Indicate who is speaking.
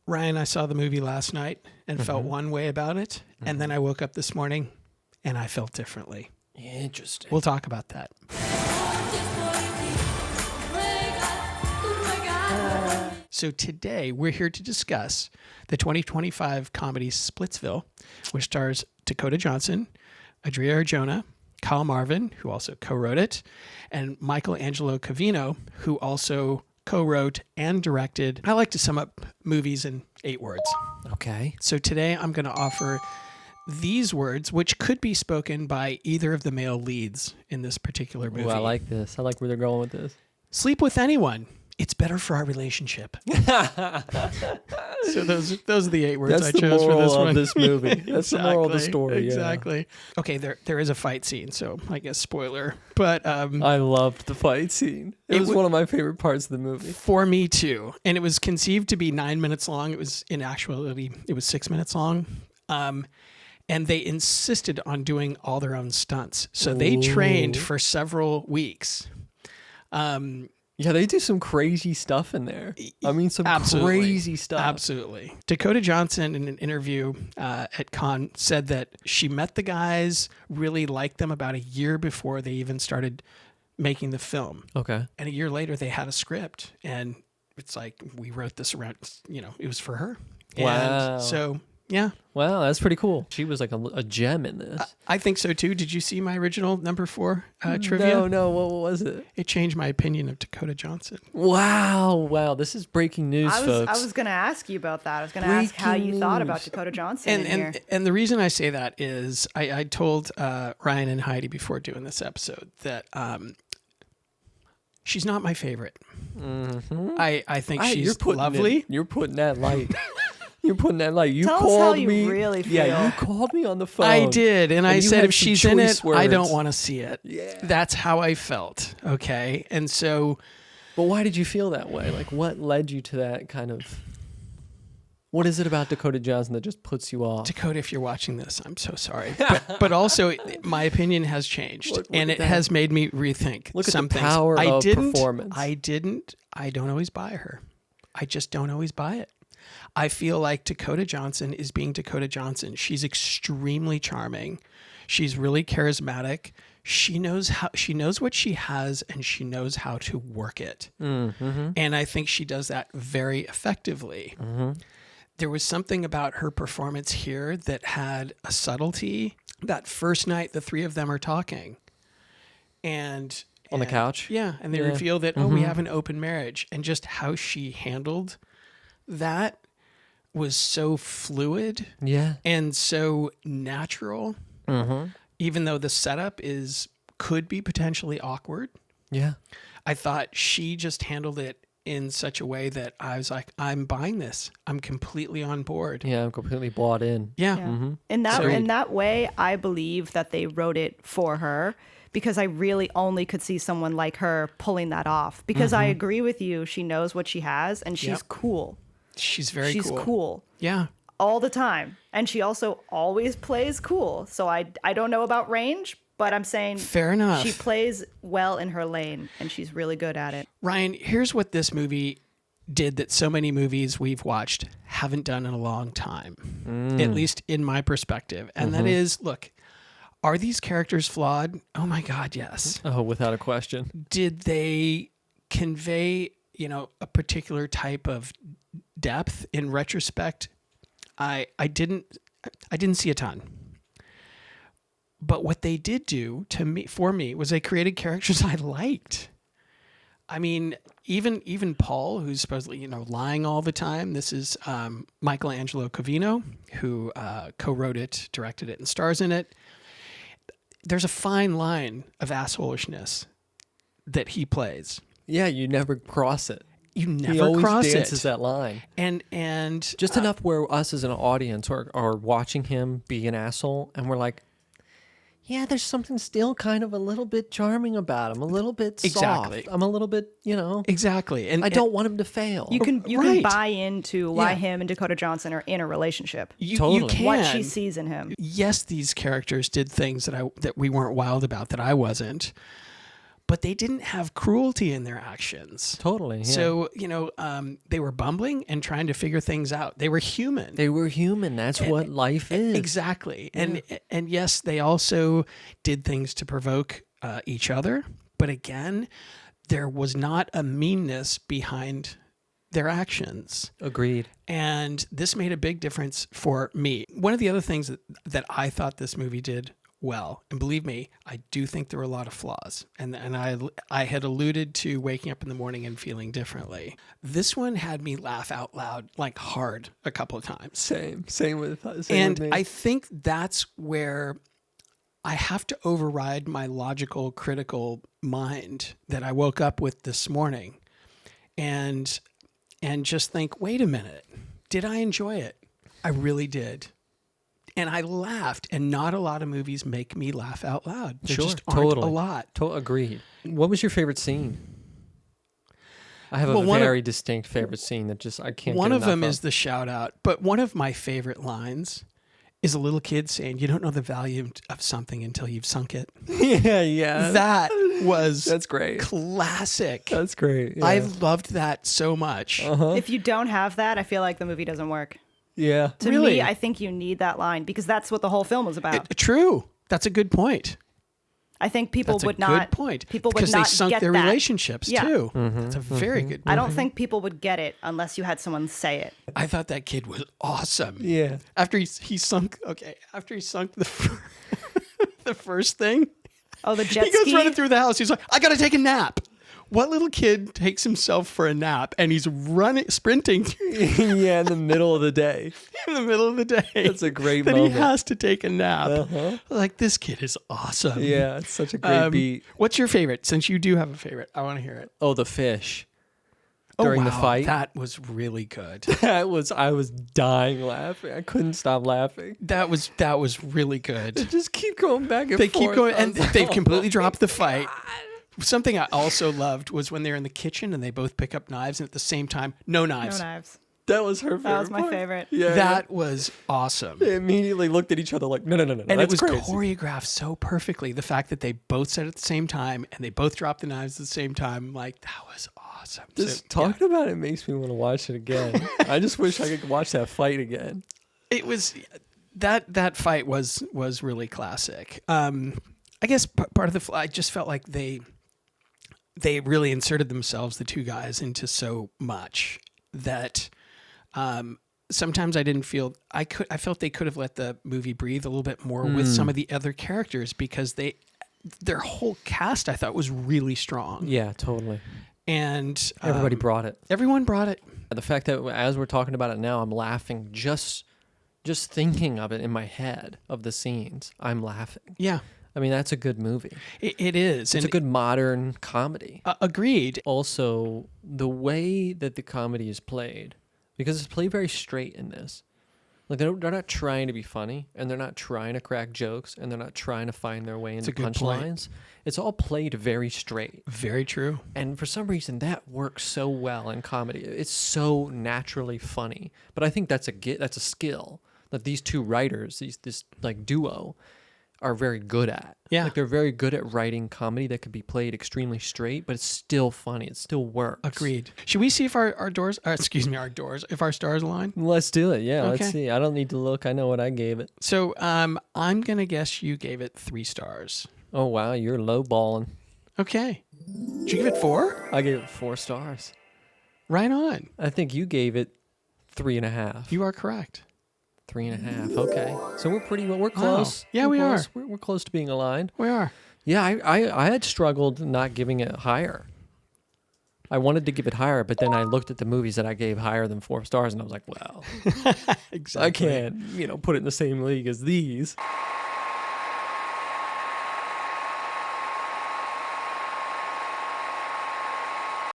Speaker 1: Ryan, I saw the movie last night and felt one way about it. And then I woke up this morning and I felt differently.
Speaker 2: Interesting.
Speaker 1: We'll talk about that. So today we're here to discuss the 2025 comedy Splitsville, which stars Dakota Johnson, Adria Arjona, Kyle Marvin, who also co-wrote it, and Michael Angelo Covino, who also co-wrote and directed. I like to sum up movies in 8 words.
Speaker 2: Okay.
Speaker 1: So today I'm going to offer these words, which could be spoken by either of the male leads in this particular movie.
Speaker 2: Ooh, I like this. I like where they're going with this.
Speaker 1: Sleep with anyone. It's better for our relationship. So those are the 8 words I chose for this one.
Speaker 2: This movie. That's the moral of the story.
Speaker 1: Exactly.
Speaker 2: Yeah.
Speaker 1: Okay, there is a fight scene, so I guess spoiler. But
Speaker 2: I loved the fight scene. It was one of my favorite parts of the movie.
Speaker 1: For me too. And it was conceived to be 9 minutes long. It was in actuality it was 6 minutes long. And they insisted on doing all their own stunts. So they trained for several weeks.
Speaker 2: Yeah, they do some crazy stuff in there. I mean, some crazy stuff.
Speaker 1: Absolutely. Dakota Johnson, in an interview at Con, said that she met the guys, really liked them about a year before they even started making the film.
Speaker 2: Okay.
Speaker 1: And a year later, they had a script. And it's like, we wrote this around, it was for her.
Speaker 2: Wow.
Speaker 1: And so, yeah.
Speaker 2: Wow, that's pretty cool. She was like a gem in this.
Speaker 1: I think so too. Did you see my original number 4 trivia?
Speaker 2: No. What was it?
Speaker 1: It changed my opinion of Dakota Johnson.
Speaker 2: Wow. This is breaking news, folks.
Speaker 3: I was going to ask you about that. I was going to ask how you thought about Dakota Johnson
Speaker 1: And the reason I say that is I told Ryan and Heidi before doing this episode that she's not my favorite.
Speaker 2: Mm-hmm.
Speaker 1: I think she's lovely.
Speaker 2: You're putting that light. You're putting that light. You
Speaker 3: Tell
Speaker 2: called
Speaker 3: us how
Speaker 2: me.
Speaker 3: you really feel.
Speaker 2: Yeah, you called me on the phone.
Speaker 1: I did, and I said if she's in it,
Speaker 2: words.
Speaker 1: I don't want to see it.
Speaker 2: Yeah.
Speaker 1: That's how I felt. Okay, and so.
Speaker 2: But why did you feel that way? Like, what led you to that kind of? What is it about Dakota Johnson that just puts you off?
Speaker 1: Dakota, if you're watching this, I'm so sorry. But also, my opinion has changed,
Speaker 2: Look
Speaker 1: and it has made me rethink some things.
Speaker 2: Power of performance.
Speaker 1: I don't always buy her. I just don't always buy it. I feel like Dakota Johnson is being Dakota Johnson. She's extremely charming. She's really charismatic. She knows what she has, and she knows how to work it.
Speaker 2: Mm-hmm.
Speaker 1: And I think she does that very effectively.
Speaker 2: Mm-hmm.
Speaker 1: There was something about her performance here that had a subtlety. That first night, the 3 of them are talking. And
Speaker 2: on the couch?
Speaker 1: Yeah. And they reveal that, we have an open marriage. And just how she handled that was so fluid.
Speaker 2: Yeah.
Speaker 1: And so natural.
Speaker 2: Mm-hmm.
Speaker 1: Even though the setup could be potentially awkward.
Speaker 2: Yeah.
Speaker 1: I thought she just handled it in such a way that I was like, I'm buying this. I'm completely on board.
Speaker 2: Yeah, I'm completely bought in.
Speaker 1: Yeah.
Speaker 2: Mm-hmm.
Speaker 3: In that way, I believe that they wrote it for her, because I really only could see someone like her pulling that off. Because I agree with you. She knows what she has, and she's cool.
Speaker 1: She's very cool.
Speaker 3: She's cool.
Speaker 1: Yeah.
Speaker 3: All the time. And she also always plays cool. So I don't know about range, but I'm saying
Speaker 1: fair enough.
Speaker 3: She plays well in her lane, and she's really good at it.
Speaker 1: Ryan, here's what this movie did that so many movies we've watched haven't done in a long time, at least in my perspective. And that is, look, are these characters flawed? Oh my God, yes.
Speaker 2: Oh, without a question.
Speaker 1: Did they convey, a particular type of depth in retrospect? I didn't see a ton. But what they did do for me was they created characters I liked. I mean, even Paul, who's supposedly, lying all the time. This is Michael Angelo Covino, who co-wrote it, directed it, and stars in it. There's a fine line of assholishness that he plays.
Speaker 2: Yeah, you never cross it.
Speaker 1: You never
Speaker 2: he always
Speaker 1: cross
Speaker 2: dances
Speaker 1: it.
Speaker 2: that line.
Speaker 1: And
Speaker 2: just enough where us as an audience are watching him be an asshole, and we're like, yeah, there's something still kind of a little bit charming about him, a little bit soft. I'm a little bit,
Speaker 1: Exactly. And
Speaker 2: I don't want him to fail.
Speaker 3: You can buy into why him and Dakota Johnson are in a relationship.
Speaker 1: You can.
Speaker 3: What she sees in him.
Speaker 1: Yes, these characters did things that we weren't wild about, that I wasn't. but they didn't have cruelty in their actions.
Speaker 2: Totally. Yeah.
Speaker 1: So, they were bumbling and trying to figure things out. They were human.
Speaker 2: They were human. That's what life is.
Speaker 1: Exactly. And yes, they also did things to provoke each other. But again, there was not a meanness behind their actions.
Speaker 2: Agreed.
Speaker 1: And this made a big difference for me. One of the other things that I thought this movie did well, and believe me, I do think there were a lot of flaws. And I had alluded to waking up in the morning and feeling differently. This one had me laugh out loud, like hard, a couple of times.
Speaker 2: Same with me.
Speaker 1: I think that's where I have to override my logical, critical mind that I woke up with this morning and just think, wait a minute, did I enjoy it? I really did. And I laughed, and not a lot of movies make me laugh out loud. There just aren't a lot.
Speaker 2: Agreed. What was your favorite scene? I have a very distinct favorite scene that just I can't.
Speaker 1: One
Speaker 2: get
Speaker 1: of them
Speaker 2: enough
Speaker 1: is the shout out, but one of my favorite lines is a little kid saying, "You don't know the value of something until you've sunk it."
Speaker 2: Yeah.
Speaker 1: That's
Speaker 2: great.
Speaker 1: Classic.
Speaker 2: That's great. Yeah.
Speaker 1: I've loved that so much.
Speaker 3: If you don't have that, I feel like the movie doesn't work.
Speaker 2: Yeah.
Speaker 3: To me, I think you need that line because that's what the whole film is about.
Speaker 1: True. That's a good point.
Speaker 3: I think people
Speaker 1: That's
Speaker 3: would
Speaker 1: a
Speaker 3: not.
Speaker 1: good point.
Speaker 3: People would
Speaker 1: because
Speaker 3: not
Speaker 1: they sunk
Speaker 3: get
Speaker 1: their
Speaker 3: that.
Speaker 1: relationships too. That's a very good point.
Speaker 3: I don't think people would get it unless you had someone say it.
Speaker 1: I thought that kid was awesome.
Speaker 2: Yeah.
Speaker 1: After he sunk the the first thing.
Speaker 3: Oh, the jet
Speaker 1: He goes
Speaker 3: ski?
Speaker 1: running through the house. He's like, I got to take a nap. What little kid takes himself for a nap and he's sprinting
Speaker 2: Yeah, in the middle of the day.
Speaker 1: in the middle of the day?
Speaker 2: That's a great
Speaker 1: that
Speaker 2: moment.
Speaker 1: he has to take a nap. Like, this kid is awesome.
Speaker 2: Yeah, it's such a great beat.
Speaker 1: What's your favorite? Since you do have a favorite, I want to hear it.
Speaker 2: Oh, the fish. During the fight.
Speaker 1: That was really good.
Speaker 2: I was dying laughing. I couldn't stop laughing.
Speaker 1: That was really good.
Speaker 2: They just keep going back and
Speaker 1: They
Speaker 2: forth.
Speaker 1: keep going, and they've completely dropped the fight. Something I also loved was when they're in the kitchen and they both pick up knives, and at the same time, no knives.
Speaker 3: No knives.
Speaker 2: That was her favorite.
Speaker 3: That was my
Speaker 2: part.
Speaker 3: favorite.
Speaker 2: Yeah,
Speaker 1: That was awesome.
Speaker 2: They immediately looked at each other like, no.
Speaker 1: And
Speaker 2: that's
Speaker 1: it was
Speaker 2: crazy.
Speaker 1: choreographed so perfectly. The fact that they both said it at the same time and they both dropped the knives at the same time, like, that was awesome.
Speaker 2: Just talking about it makes me want to watch it again. I just wish I could watch that fight again.
Speaker 1: It was that fight was really classic. I guess part of I just felt like they really inserted themselves, the two guys, into so much that sometimes I didn't feel I felt they could have let the movie breathe a little bit more with some of the other characters because their whole cast I thought was really strong.
Speaker 2: Yeah, totally.
Speaker 1: And
Speaker 2: Everybody brought it.
Speaker 1: Everyone brought it.
Speaker 2: The fact that as we're talking about it now, I'm laughing just thinking of it in my head of the scenes. I'm laughing.
Speaker 1: Yeah.
Speaker 2: I mean, that's a good movie.
Speaker 1: It is.
Speaker 2: It's a good modern comedy.
Speaker 1: Agreed.
Speaker 2: Also, the way that the comedy is played, because it's played very straight in this. Like they're not trying to be funny, and they're not trying to crack jokes, and they're not trying to find their way into punchlines. It's all played very straight.
Speaker 1: Very true. And
Speaker 2: for some reason, that works so well in comedy. It's so naturally funny. But I think that's a skill that these two writers, this like duo, are very good at.
Speaker 1: Yeah.
Speaker 2: Like they're very good at writing comedy that could be played extremely straight, but it's still funny. It still works.
Speaker 1: Agreed. Should we see if our stars align?
Speaker 2: Let's do it. Yeah,
Speaker 1: Okay.
Speaker 2: Let's see. I don't need to look. I know what I gave it.
Speaker 1: So I'm going to guess you gave it 3 stars.
Speaker 2: Oh, wow. You're lowballing.
Speaker 1: Okay. Did you give it 4?
Speaker 2: I gave it 4 stars.
Speaker 1: Right on.
Speaker 2: I think you gave it 3.5.
Speaker 1: You are correct.
Speaker 2: 3.5. Okay. So we're close.
Speaker 1: Yeah, we are.
Speaker 2: We're close to being aligned.
Speaker 1: We are.
Speaker 2: Yeah, I had struggled not giving it higher. I wanted to give it higher, but then I looked at the movies that I gave higher than 4 stars, and I was like, well,
Speaker 1: Exactly.
Speaker 2: I can't, put it in the same league as these.